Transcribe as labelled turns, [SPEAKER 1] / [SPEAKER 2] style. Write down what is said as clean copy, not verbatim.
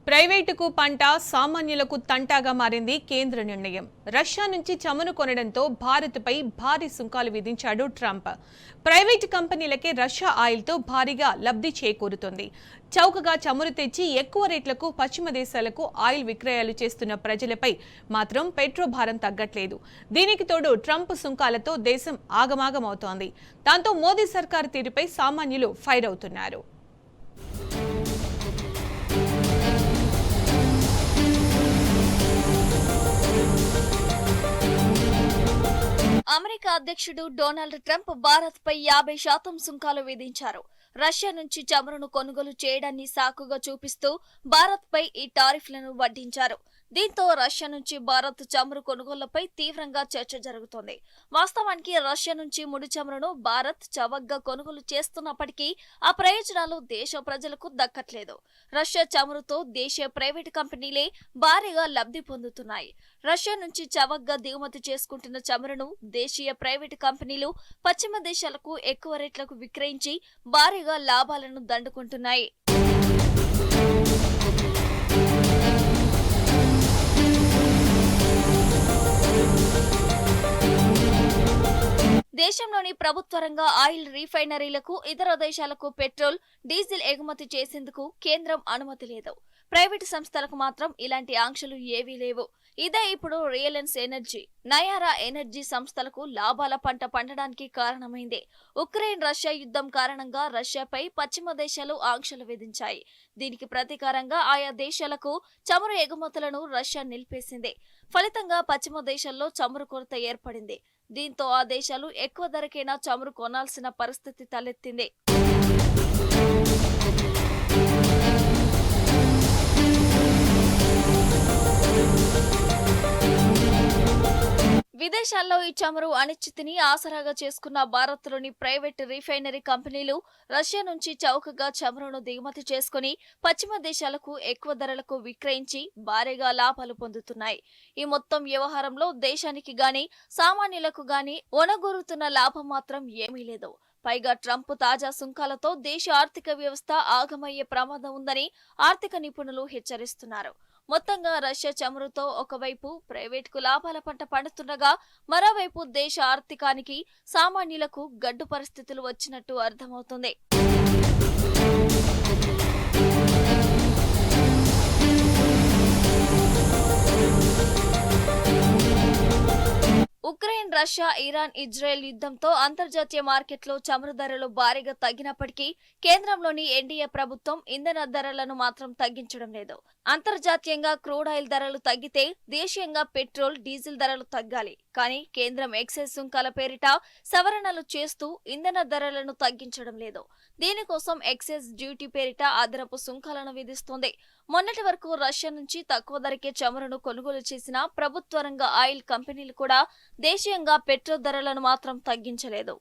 [SPEAKER 1] ప్రైవేటుకు పంట సామాన్యులకు తంటాగా మారింది కేంద్ర నిర్ణయం. రష్యా నుంచి చమురు కొనడంతో భారత్పై భారీ సుంకాలు విధించాడు ట్రంప్. ప్రైవేటు కంపెనీలకే రష్యా ఆయిల్తో భారీగా లబ్ధి చేకూరుతోంది. చౌకగా చమురు తెచ్చి ఎక్కువ రేట్లకు పశ్చిమ దేశాలకు ఆయిల్ విక్రయాలు చేస్తున్న ప్రజలపై మాత్రం పెట్రోల్ భారం తగ్గట్లేదు. దీనికి తోడు ట్రంప్ సుంకాలతో దేశం ఆగమాగమవుతోంది. దాంతో మోదీ సర్కారు తీరుపై సామాన్యులు ఫైర్ అవుతున్నారు.
[SPEAKER 2] అమెరికా అధ్యక్షుడు డొనాల్డ్ ట్రంప్ భారత్పై 50% సుంకాలు విధించారు. రష్యా నుంచి చమురును కొనుగోలు చేయడాన్ని సాకుగా చూపిస్తూ భారత్పై ఈ టారిఫ్లను వడ్డించారు. దీంతో రష్యా నుంచి భారత్ చమురు కొనుగోళ్లపై తీవ్రంగా చర్చ జరుగుతోంది. వాస్తవానికి రష్యా నుంచి ముడి చమురును భారత్ చవకగా కొనుగోలు చేస్తున్నప్పటికీ ఆ ప్రయోజనాలు దేశ ప్రజలకు దక్కట్లేదు. రష్యా చమురుతో దేశీయ ప్రైవేటు కంపెనీలే భారీగా లబ్ధి పొందుతున్నాయి. రష్యా నుంచి చవకగా దిగుమతి చేసుకుంటున్న చమురును దేశీయ ప్రైవేటు కంపెనీలు పశ్చిమ దేశాలకు ఎక్కువ రేట్లకు విక్రయించి భారీగా లాభాలను దండుకుంటున్నాయి. దేశంలోని ప్రభుత్వ రంగ ఆయిల్ రీఫైనరీలకు ఇతర దేశాలకు పెట్రోల్, డీజిల్ ఎగుమతి చేసేందుకు కేంద్రం అనుమతి లేదు. ప్రైవేటు సంస్థలకు మాత్రం ఇలాంటి ఆంక్షలు ఏవీ లేవు. ఇదే ఇప్పుడు రిలయన్స్ ఎనర్జీ, నయారా ఎనర్జీ సంస్థలకు లాభాల పంట పండడానికి కారణమైంది. ఉక్రెయిన్ రష్యా యుద్ధం కారణంగా రష్యాపై పశ్చిమ దేశాలు ఆంక్షలు విధించాయి. దీనికి ప్రతీకారంగా ఆయా దేశాలకు చమురు ఎగుమతులను రష్యా నిలిపేసింది. ఫలితంగా పశ్చిమ దేశాల్లో చమురు కొరత ఏర్పడింది. దీంతో ఆ దేశాలు ఎక్కువ ధరకైనా చమురు కొనాల్సిన పరిస్థితి తలెత్తింది. విదేశాల్లో ఈ చమురు అనిశ్చితిని ఆసరాగా చేసుకున్న భారత్లోని ప్రైవేటు రీఫైనరీ కంపెనీలు రష్యా నుంచి చౌకగా చమురును దిగుమతి చేసుకుని పశ్చిమ దేశాలకు ఎక్కువ ధరలకు విక్రయించి భారీగా లాభాలు పొందుతున్నాయి. ఈ మొత్తం వ్యవహారంలో దేశానికి గాని సామాన్యులకు గాని ఒనగూరుతున్న లాభం మాత్రం ఏమీ లేదు. పైగా ట్రంప్ తాజా సుంకాలతో దేశ ఆర్థిక వ్యవస్థ ఆగమయ్యే ప్రమాదం ఉందని ఆర్థిక నిపుణులు హెచ్చరిస్తున్నారు. మొత్తంగా రష్యా చమురుతో ఒకవైపు ప్రైవేటుకు లాభాల పంట పండుతుండగా మరోవైపు దేశ ఆర్థికానికి సామాన్యులకు గడ్డు పరిస్థితులు వచ్చినట్టు అర్థమవుతుంది. ఉక్రెయిన్, రష్యా, ఇరాన్, ఇజ్రాయెల్ యుద్ధంతో అంతర్జాతీయ మార్కెట్లో చమురు ధరలు భారీగా తగ్గినప్పటికీ కేంద్రంలోని ఎన్డీఏ ప్రభుత్వం ఇంధన ధరలను మాత్రం తగ్గించడం లేదు. అంతర్జాతీయంగా క్రూడ్ ఆయిల్ ధరలు తగ్గితే దేశీయంగా పెట్రోల్, డీజిల్ ధరలు తగ్గాలి. కానీ కేంద్రం ఎక్సైజ్ సుంకాల పేరిట సవరణలు చేస్తూ ఇంధన ధరలను తగ్గించడం లేదు. దీనికోసం ఎక్సైజ్ డ్యూటీ పేరిట అదనపు సుంకాలను విధిస్తోంది. మొన్నటి వరకు రష్యా నుంచి తక్కువ ధరకే చమురును కొనుగోలు చేసిన ప్రభుత్వ రంగ ఆయిల్ కంపెనీలు కూడా దేశీయంగా పెట్రోల్ ధరలను మాత్రం తగ్గించలేదు.